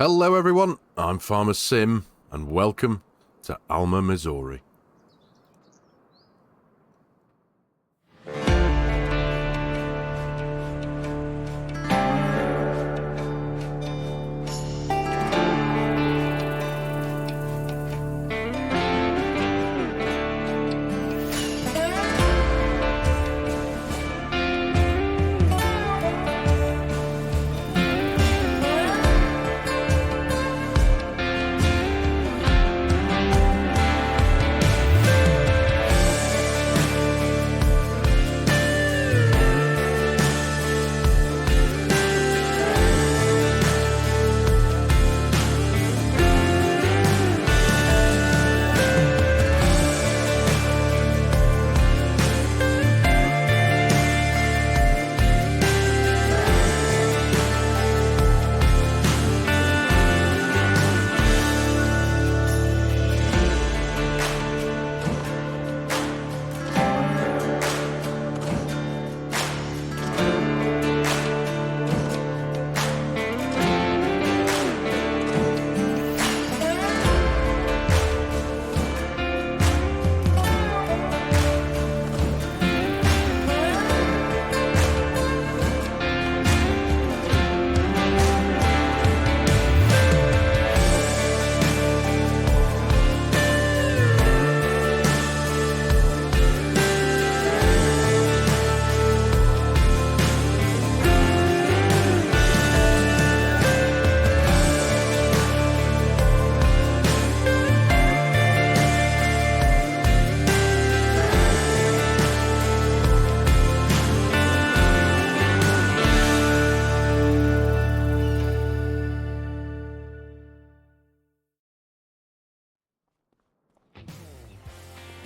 Hello everyone, I'm FARMERSIM, and welcome to Alma, Missouri.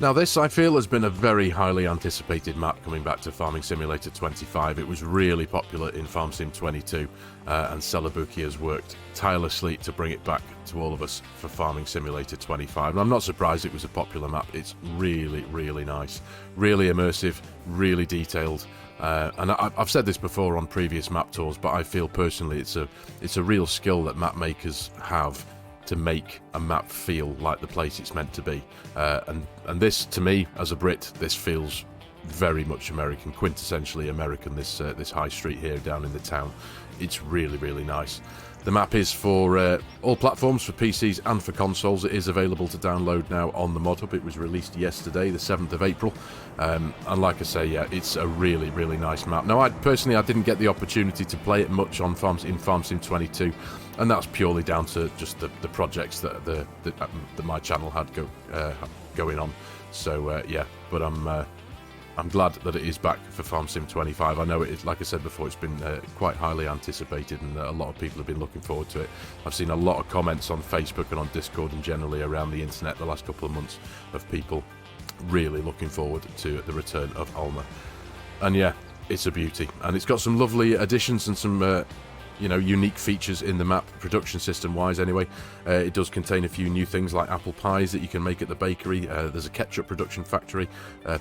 Now this, I feel, has been a very highly anticipated map coming back to Farming Simulator 25. It was really popular in FarmSim 22, and Celebuki has worked tirelessly to bring it back to all of us for Farming Simulator 25. And I'm not surprised it was a popular map. It's really, really nice, really immersive, really detailed. And I've said this before on previous map tours, but I feel personally it's a real skill that map makers have to make a map feel like the place it's meant to be. And this, to me, as a Brit, this feels very much American, quintessentially American, this high street here down in the town. It's really, really nice. The map is for all platforms, for PCs and for consoles. It is available to download now on the Mod Hub. It was released yesterday, the 7th of April. And like I say, yeah, it's a really, really nice map. Now, I didn't get the opportunity to play it much on FarmSim 22, and that's purely down to just the projects that my channel had going on. So yeah, but I'm glad that it is back for FarmSim 25. I know it is, like I said before, it's been quite highly anticipated, and a lot of people have been looking forward to it. I've seen a lot of comments on Facebook and on Discord and generally around the internet the last couple of months of people really looking forward to the return of Alma. And yeah, it's a beauty, and it's got some lovely additions and some unique features in the map, production system wise anyway. It does contain a few new things like apple pies that you can make at the bakery. There's a ketchup production factory,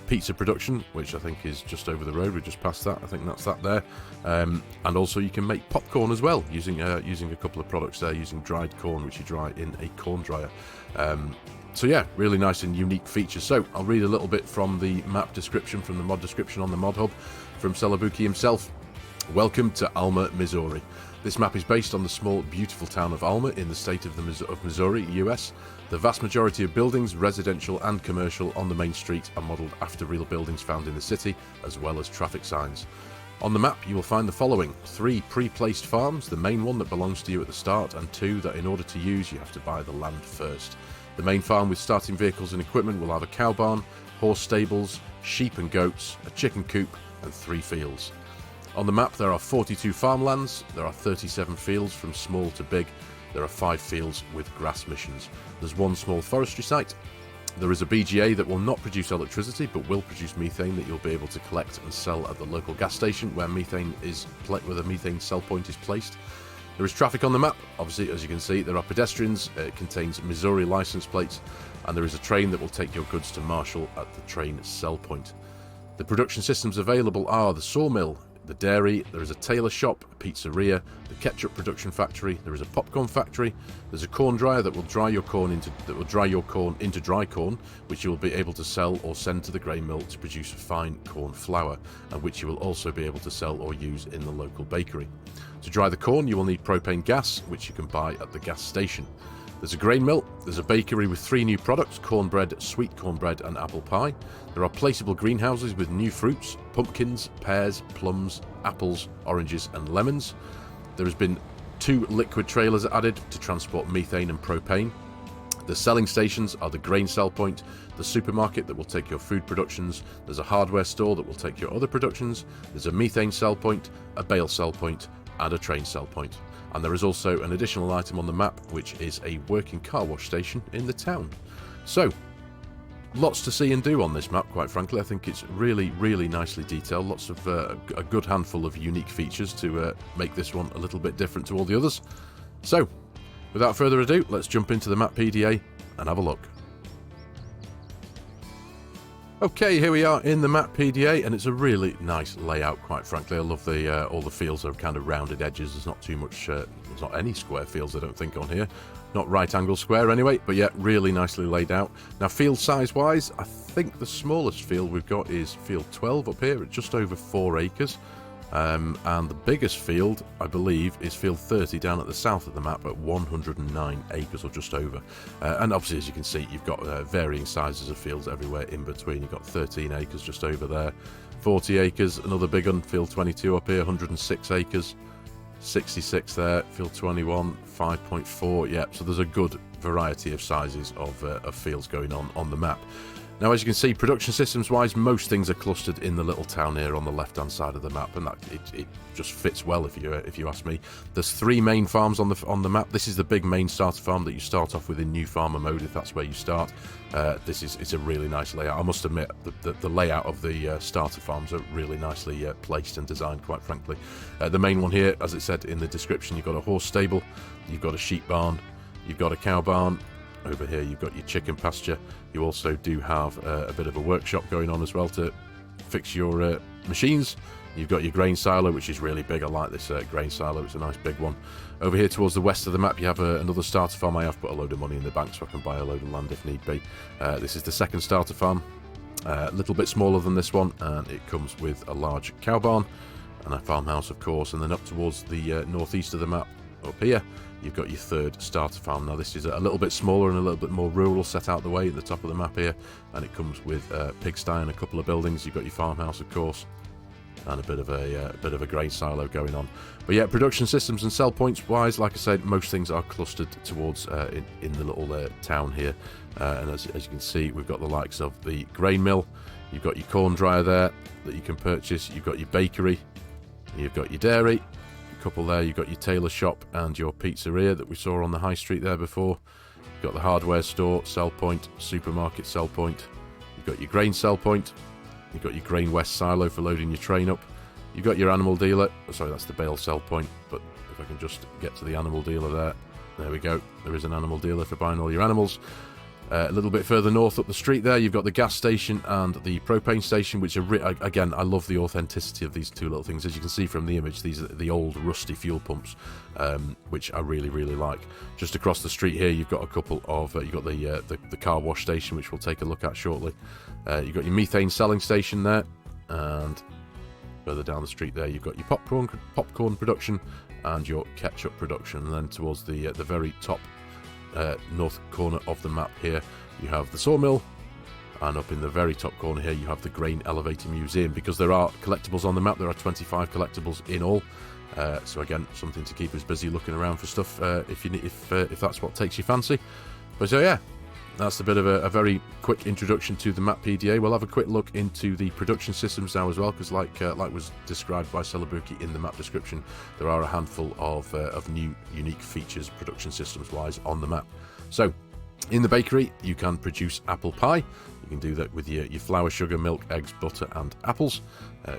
pizza production, which I think is just over the road. We just passed that. I think that's that there. And also you can make popcorn as well using a couple of products there, using dried corn, which you dry in a corn dryer. So yeah, really nice and unique features. So I'll read a little bit from the map description, from the mod description on the Mod Hub, from Celebuki himself. Welcome to Alma, Missouri. This map is based on the small, beautiful town of Alma in the state of Missouri, US. The vast majority of buildings, residential and commercial, on the main street are modelled after real buildings found in the city, as well as traffic signs. On the map, you will find the following: 3 pre-placed farms, the main one that belongs to you at the start, and 2 that in order to use, you have to buy the land first. The main farm with starting vehicles and equipment will have a cow barn, horse stables, sheep and goats, a chicken coop, and 3 fields. On the map, there are 42 farmlands, there are 37 fields from small to big, there are 5 fields with grass missions. There's 1 small forestry site. There is a BGA that will not produce electricity but will produce methane that you'll be able to collect and sell at the local gas station where a methane sell point is placed. There is traffic on the map. Obviously, as you can see, there are pedestrians. It contains Missouri license plates, and there is a train that will take your goods to Marshall at the train sell point. The production systems available are the sawmill the dairy, there is a tailor shop, a pizzeria, the ketchup production factory, there is a popcorn factory, there's a corn dryer that will dry your corn into dry corn, which you will be able to sell or send to the grain mill to produce fine corn flour, and which you will also be able to sell or use in the local bakery. To dry the corn, you will need propane gas, which you can buy at the gas station. There's a grain mill, there's a bakery with 3 new products, cornbread, sweet cornbread and apple pie. There are placeable greenhouses with new fruits, pumpkins, pears, plums, apples, oranges and lemons. There has been 2 liquid trailers added to transport methane and propane. The selling stations are the grain sell point, the supermarket that will take your food productions, there's a hardware store that will take your other productions, there's a methane sell point, a bale sell point and a train sell point. And there is also an additional item on the map, which is a working car wash station in the town. So, lots to see and do on this map, quite frankly. I think it's really, really nicely detailed. Lots of a good handful of unique features to make this one a little bit different to all the others. So, without further ado, let's jump into the map PDA and have a look. Okay, here we are in the map PDA, and it's a really nice layout, quite frankly. I love the all the fields are kind of rounded edges. There's not too much, there's not any square fields, I don't think, on here. Not right angle square anyway, but yeah, really nicely laid out. Now, field size-wise, I think the smallest field we've got is field 12 up here at just over 4 acres. And the biggest field, I believe, is field 30 down at the south of the map at 109 acres or just over. And obviously, as you can see, you've got varying sizes of fields everywhere in between. You've got 13 acres just over there, 40 acres, another big one, field 22 up here, 106 acres, 66 there, field 21, 5.4, yeah, so there's a good variety of sizes of fields going on the map. Now, as you can see, production systems wise, most things are clustered in the little town here on the left hand side of the map, and that it just fits well if you ask me. There's 3 main farms on the map. This is the big main starter farm that you start off with in new farmer mode if that's where you start. It's a really nice layout. I must admit the layout of the starter farms are really nicely placed and designed, quite frankly. The main one here, as it said in the description, you've got a horse stable, you've got a sheep barn, you've got a cow barn. Over here you've got your chicken pasture. You also do have a bit of a workshop going on as well to fix your machines. You've got your grain silo, which is really big. I like this grain silo, it's a nice big one. Over here towards the west of the map you have another starter farm. I have put a load of money in the bank so I can buy a load of land if need be. This is the second starter farm, a little bit smaller than this one, and it comes with a large cow barn and a farmhouse, of course. And then up towards the northeast of the map, up here, you've got your third starter farm. Now, this is a little bit smaller and a little bit more rural, set out the way at the top of the map here, and it comes with a pigsty and a couple of buildings. You've got your farmhouse, of course, and a bit of a grain silo going on. But yeah, production systems and sell points wise, like I said, most things are clustered towards in the little town here. And as you can see, we've got the likes of the grain mill. You've got your corn dryer there that you can purchase. You've got your bakery. You've got your dairy. Couple there, you've got your tailor shop and your pizzeria that we saw on the high street there before. You've got the hardware store, sell point, supermarket sell point. You've got your grain sell point. You've got your grain west silo for loading your train up. You've got your animal dealer. Sorry, that's the bale sell point, but if I can just get to the animal dealer there we go. There is an animal dealer for buying all your animals. A little bit further north up the street there, you've got the gas station and the propane station, which are, again, I love the authenticity of these two little things. As you can see from the image, these are the old rusty fuel pumps, which I really, really like. Just across the street here, you've got a couple of, you've got the car wash station, which we'll take a look at shortly. You've got your methane selling station there, and further down the street there, you've got your popcorn production and your ketchup production. And then towards the very top north corner of the map here, you have the sawmill, and up in the very top corner here you have the grain elevator museum. Because there are collectibles on the map, there are 25 collectibles in all, so again, something to keep us busy looking around for stuff if that's what takes your fancy. But so yeah, that's a bit of a very quick introduction to the map PDA. We'll have a quick look into the production systems now as well, because like was described by Celebuki in the map description, there are a handful of new unique features production systems wise on the map. So In the bakery, you can produce apple pie. You can do that with your flour, sugar, milk, eggs, butter, and apples,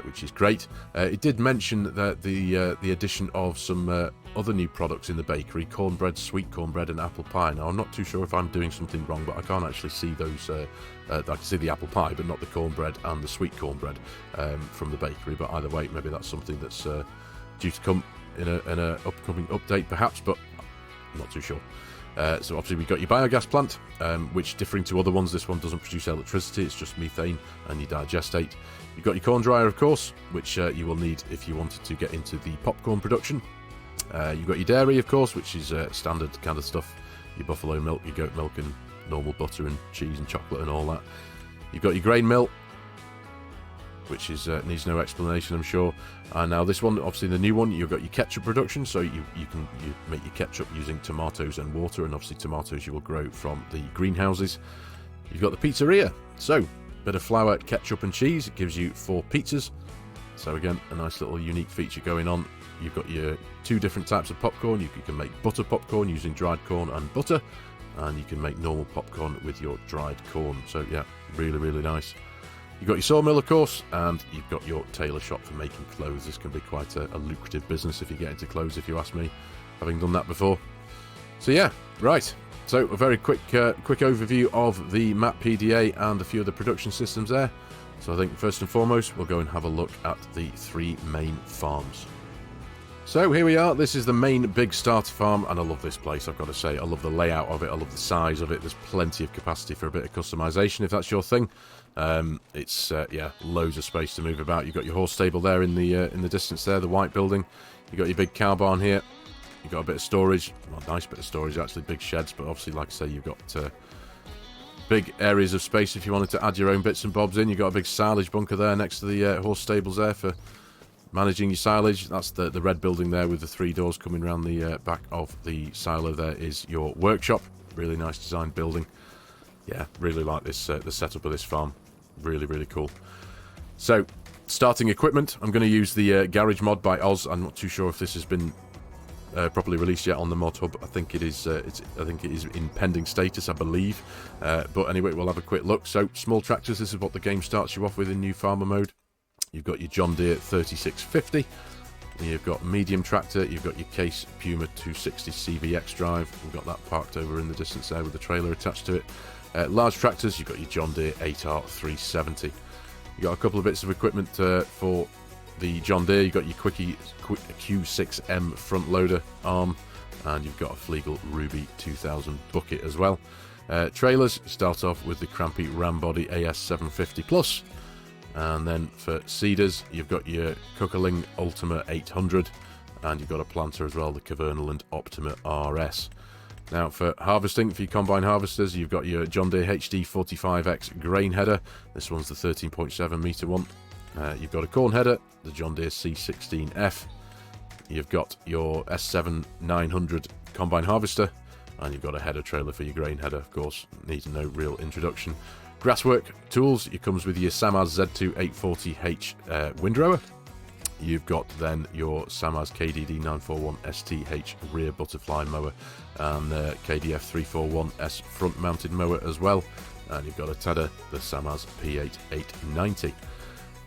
which is great. It did mention that the addition of some other new products in the bakery: cornbread, sweet cornbread, and apple pie. Now, I'm not too sure if I'm doing something wrong, but I can't actually see those. I can see the apple pie, but not the cornbread and the sweet cornbread from the bakery. But either way, maybe that's something that's due to come in a upcoming update, perhaps. But I'm not too sure. So obviously we've got your biogas plant, which, differing to other ones, this one doesn't produce electricity, it's just methane and your digestate. You've got your corn dryer, of course, which you will need if you wanted to get into the popcorn production. You've got your dairy, of course, which is standard kind of stuff: your buffalo milk, your goat milk, and normal butter and cheese and chocolate and all that. You've got your grain mill, which is needs no explanation, I'm sure. And now this one, obviously the new one, you've got your ketchup production, so you make your ketchup using tomatoes and water, and obviously tomatoes you will grow from the greenhouses. You've got the pizzeria, so bit of flour, ketchup and cheese, it gives you 4 pizzas. So again, a nice little unique feature going on. You've got your 2 different types of popcorn. You can make butter popcorn using dried corn and butter, and you can make normal popcorn with your dried corn. So yeah, really, really nice. You've got your sawmill, of course, and you've got your tailor shop for making clothes. This can be quite a lucrative business if you get into clothes, if you ask me, having done that before. So yeah, right. So a very quick overview of the map PDA and a few of the production systems there. So I think first and foremost, we'll go and have a look at the 3 main farms. So here we are. This is the main big starter farm, and I love this place, I've got to say. I love the layout of it. I love the size of it. There's plenty of capacity for a bit of customization if that's your thing. It's yeah, loads of space to move about. You've got your horse stable there in the distance there, the white building. You've got your big cow barn here. You've got a bit of storage, well, a nice bit of storage actually, big sheds, but obviously, like I say, you've got big areas of space if you wanted to add your own bits and bobs in. You've got a big silage bunker there next to the horse stables there for managing your silage. That's the red building there with the 3 doors coming around the back of the silo. There is your workshop. Really nice designed building. Yeah, really like this the setup of this farm. Really, really cool. So, starting equipment, I'm going to use the garage mod by Oz. I'm not too sure if this has been properly released yet on the mod hub. I think it is. I think it is in pending status, I believe. But anyway, we'll have a quick look. So, small tractors. This is what the game starts you off with in new farmer mode. You've got your John Deere 3650. You've got medium tractor. You've got your Case Puma 260 CVX drive. We've got that parked over in the distance there with the trailer attached to it. Large tractors, you've got your John Deere 8R370. You've got a couple of bits of equipment for the John Deere. You've got your Quickie Q6M front loader arm, and you've got a Flegel Ruby 2000 bucket as well. Trailers, start off with the Crampy Rambody AS750 Plus, and then for seeders, you've got your Kuckerling Ultima 800, and you've got a planter as well, the Cavernaland Optima RS. Now, for harvesting, for your combine harvesters, you've got your John Deere HD45X grain header. This one's the 13.7 metre one. You've got a corn header, the John Deere C16F. You've got your S7 900 combine harvester, and you've got a header trailer for your grain header, of course. Needs no real introduction. Grasswork tools, it comes with your Samaz Z2 840H windrower. You've got then your Samaz KDD 941 STH rear butterfly mower and the KDF 341S front mounted mower as well. And you've got a Tedder, the Samaz P8 890.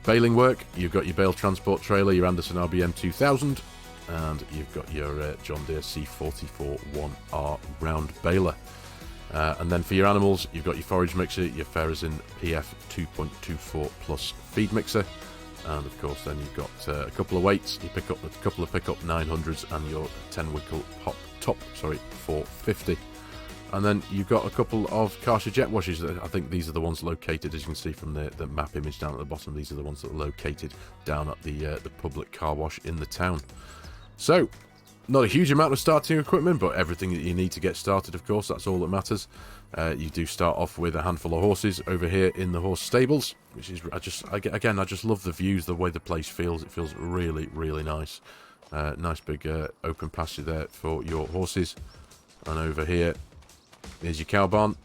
Baling work, you've got your bale transport trailer, your Anderson RBM 2000, and you've got your John Deere C44 1R round baler. And then for your animals, you've got your forage mixer, your Ferrazin PF 2.24 plus feed mixer. And of course, then you've got a couple of weights. You pick up a couple of pickup 900s and your 10-winkle top 450. And then you've got a couple of Karcher jet washers. I think these are the ones located, as you can see from the map image down at the bottom. These are the ones that are located down at the public car wash in the town. So, not a huge amount of starting equipment, but everything that you need to get started, of course. That's all that matters. You do start off with a handful of horses over here in the horse stables, which is, I just love the views, the way the place feels. It feels really, really nice. Nice big open pasture there for your horses. And over here, here's your cow barn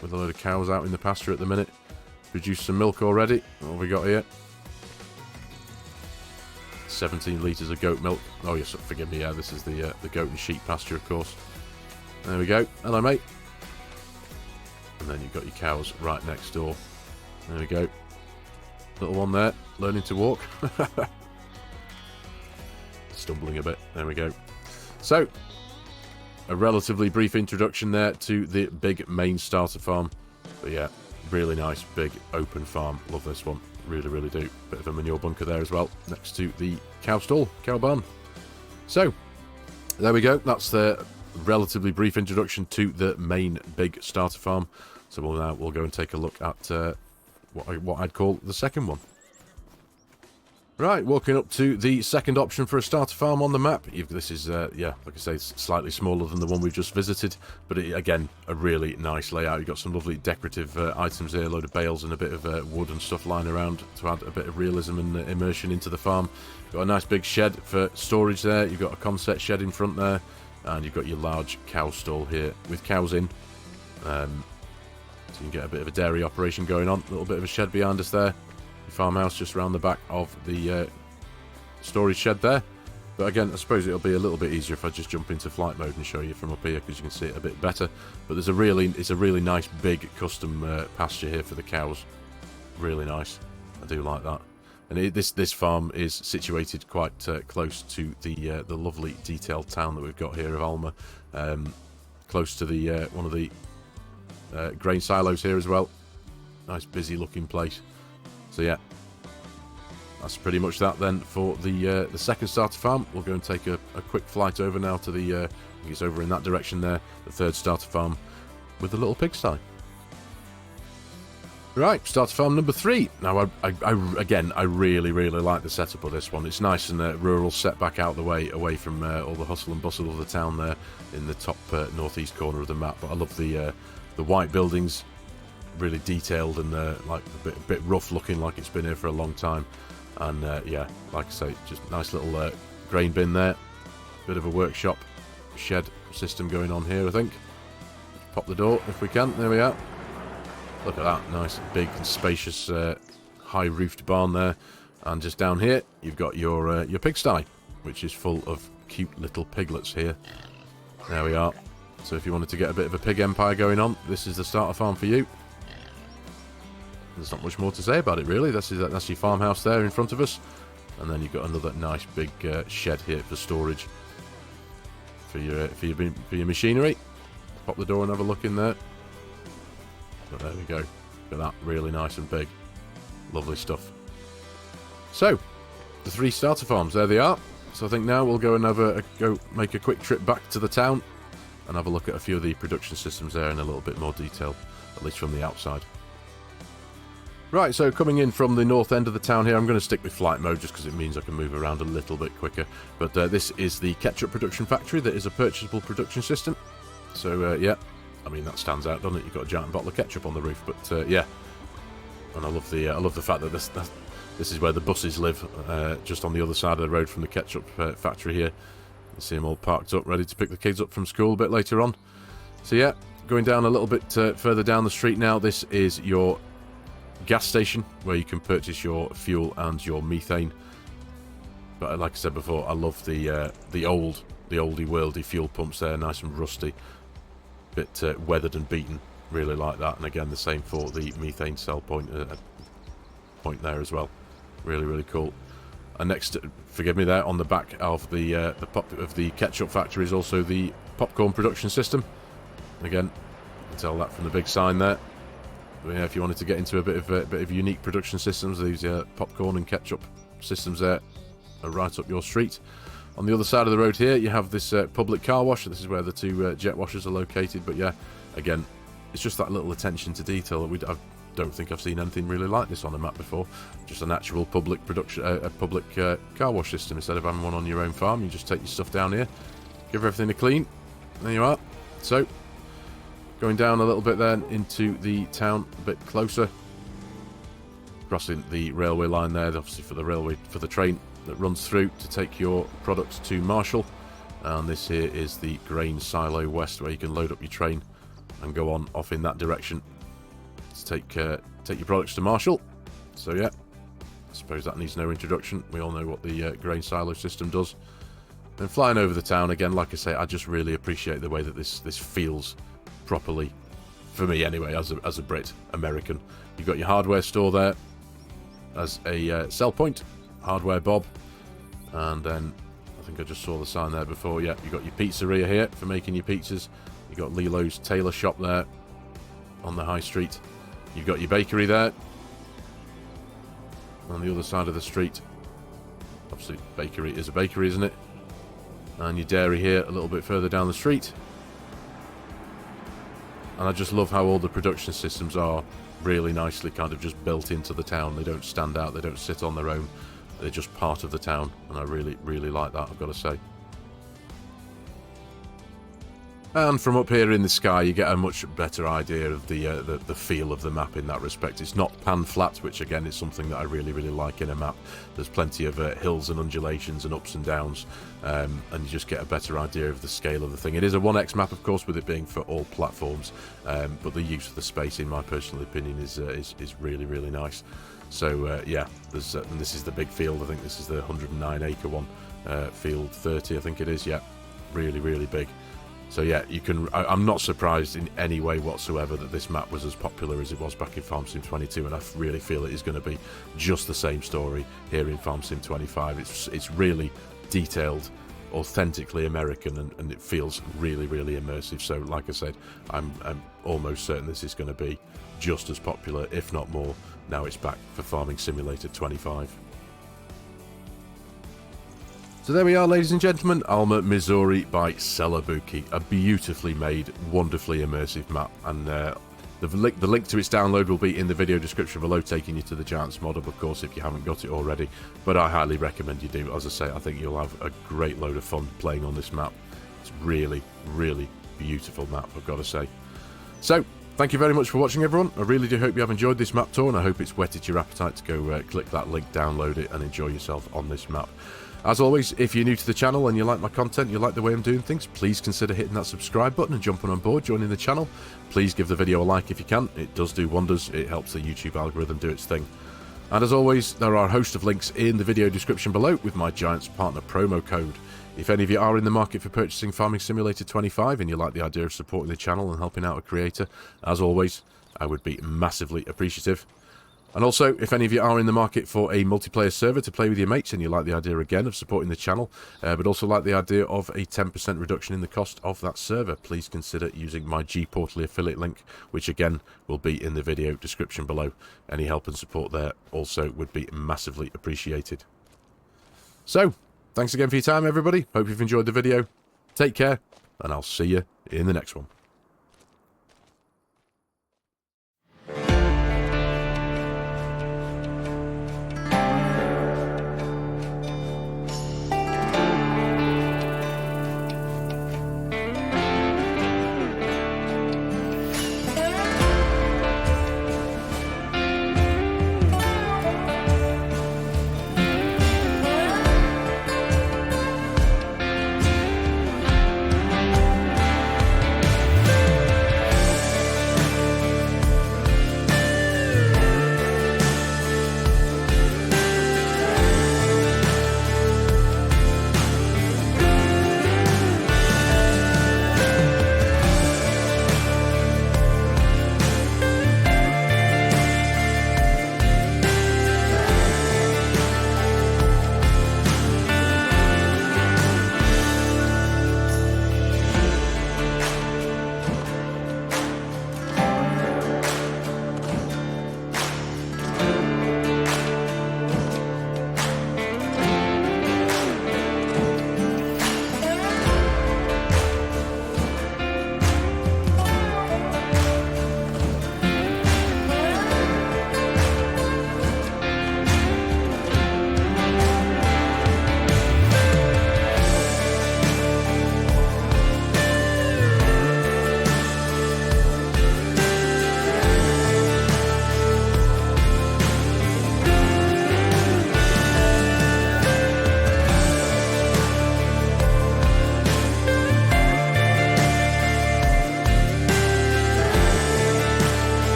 with a load of cows out in the pasture at the minute. Produced some milk already. What have we got here? 17 litres of goat milk. Oh yes, forgive me, yeah, this is the goat and sheep pasture, of course. There we go. Hello, mate. And then you've got your cows right next door. There we go. Little one there, learning to walk. Stumbling a bit. There we go. So, a relatively brief introduction there to the big main starter farm. But yeah, really nice, big, open farm. Love this one. Really, really do. Bit of a manure bunker there as well, next to the cow stall, cow barn. So, there we go. That's the relatively brief introduction to the main big starter farm. So we'll go and take a look at what I'd call the second one. Right, walking up to the second option for a starter farm on the map. This is, yeah, like I say, slightly smaller than the one we've just visited, but again, a really nice layout. You've got some lovely decorative items here, a load of bales and a bit of wood and stuff lying around to add a bit of realism and immersion into the farm. Got a nice big shed for storage there. You've got a concept shed in front there, and you've got your large cow stall here with cows in. So you can get a bit of a dairy operation going on. A little bit of a shed behind us there. Farmhouse just around the back of the storage shed there. But again, I suppose it'll be a little bit easier if I just jump into flight mode and show you from up here, because you can see it a bit better. But it's a really nice big custom pasture here for the cows. Really nice. I do like that. And this farm is situated quite close to the lovely detailed town that we've got here of Alma. Close to the one of the grain silos here as well. Nice busy looking place. So yeah, that's pretty much that then for the second starter farm. We'll go and take a quick flight over now to the, I think it's over in that direction there, the third starter farm with the little pigsty. Right, starter farm number 3. Now, I really like the setup of this one. It's nice and rural, set back out the way, away from all the hustle and bustle of the town there in the top northeast corner of the map. But I love the white buildings. Really detailed and like a bit rough looking, like it's been here for a long time. And yeah, like I say, just nice little grain bin there. Bit of a workshop shed system going on here, I think. Pop the door if we can. There we are. Look at that, nice big and spacious high roofed barn there. And just down here you've got your pigsty, which is full of cute little piglets here. There we are. So if you wanted to get a bit of a pig empire going on, this is the starter farm for you. There's not much more to say about it, really. That's your farmhouse there in front of us. And then you've got another nice big shed here for storage for your machinery. Pop the door and have a look in there. But there we go. Look at that, really nice and big. Lovely stuff. So, the 3 starter farms, there they are. So I think now we'll go and make a quick trip back to the town and have a look at a few of the production systems there in a little bit more detail, at least from the outside. Right, so coming in from the north end of the town here, I'm going to stick with flight mode just because it means I can move around a little bit quicker. But this is the ketchup production factory that is a purchasable production system. So, yeah, I mean, that stands out, doesn't it? You've got a giant bottle of ketchup on the roof, but yeah. And I love the fact that this is where the buses live, just on the other side of the road from the ketchup factory here. You see them all parked up, ready to pick the kids up from school a bit later on. So, yeah, going down a little bit further down the street now, this is your gas station where you can purchase your fuel and your methane. But like I said before, I love the oldie worldy fuel pumps there, nice and rusty, bit weathered and beaten. Really like that. And again, the same for the methane cell point there as well. Really cool. And next, forgive me, there on the back of the ketchup factory is also the popcorn production system. Again, you can tell that from the big sign there. But yeah, if you wanted to get into a bit of unique production systems, these popcorn and ketchup systems there are right up your street. On the other side of the road here, you have this public car wash. This is where the 2 jet washers are located. But yeah, again, it's just that little attention to detail that I don't think I've seen anything really like this on a map before. Just an actual public production, public car wash system instead of having one on your own farm. You just take your stuff down here, give everything a clean. There you are. So, going down a little bit then into the town, a bit closer. Crossing the railway line there, obviously for the train that runs through to take your products to Marshall. And this here is the grain silo west, where you can load up your train and go on off in that direction to take your products to Marshall. So yeah, I suppose that needs no introduction. We all know what the grain silo system does. And flying over the town again, like I say, I just really appreciate the way that this feels properly for me anyway, as a Brit, American. You've got your hardware store there as a sell point, hardware Bob, and then I think I just saw the sign there before. Yeah, you've got your pizzeria here for making your pizzas. You've got Lilo's tailor shop there on the high street. You've got your bakery there on the other side of the street. Obviously, bakery is a bakery, isn't it? And your dairy here a little bit further down the street. And I just love how all the production systems are really nicely kind of just built into the town. They don't stand out, they don't sit on their own. They're just part of the town, and I really, really like that, I've got to say. And from up here in the sky, you get a much better idea of the feel of the map in that respect. It's not pan flat, which again is something that I really, really like in a map. There's plenty of hills and undulations and ups and downs, and you just get a better idea of the scale of the thing. It is a 1x map, of course, with it being for all platforms, but the use of the space, in my personal opinion, is really, really nice. So yeah, there's, and this is the big field. I think this is the 109-acre one, field 30, I think it is. Yeah, really, really big. So yeah, you can. I'm not surprised in any way whatsoever that this map was as popular as it was back in FARMERSIM 22, and I really feel it is going to be just the same story here in FARMERSIM 25. It's really detailed, authentically American, and it feels really, really immersive. So like I said, I'm almost certain this is going to be just as popular, if not more, now it's back for Farming Simulator 25. So there we are, ladies and gentlemen, Alma, Missouri by Celebuki, a beautifully made, wonderfully immersive map, and the link to its download will be in the video description below, taking you to the Giants mod hub, of course, if you haven't got it already, but I highly recommend you do. As I say, I think you'll have a great load of fun playing on this map. It's really, really beautiful map, I've got to say. So, thank you very much for watching, everyone. I really do hope you have enjoyed this map tour, and I hope it's whetted your appetite to go click that link, download it, and enjoy yourself on this map. As always, if you're new to the channel and you like my content, you like the way I'm doing things, please consider hitting that subscribe button and jumping on board, joining the channel. Please give the video a like if you can. It does do wonders. It helps the YouTube algorithm do its thing. And as always, there are a host of links in the video description below with my Giants Partner promo code. If any of you are in the market for purchasing Farming Simulator 25 and you like the idea of supporting the channel and helping out a creator, as always, I would be massively appreciative. And also, if any of you are in the market for a multiplayer server to play with your mates and you like the idea again of supporting the channel, but also like the idea of a 10% reduction in the cost of that server, please consider using my G-Portally affiliate link, which again will be in the video description below. Any help and support there also would be massively appreciated. So, thanks again for your time, everybody. Hope you've enjoyed the video. Take care, and I'll see you in the next one.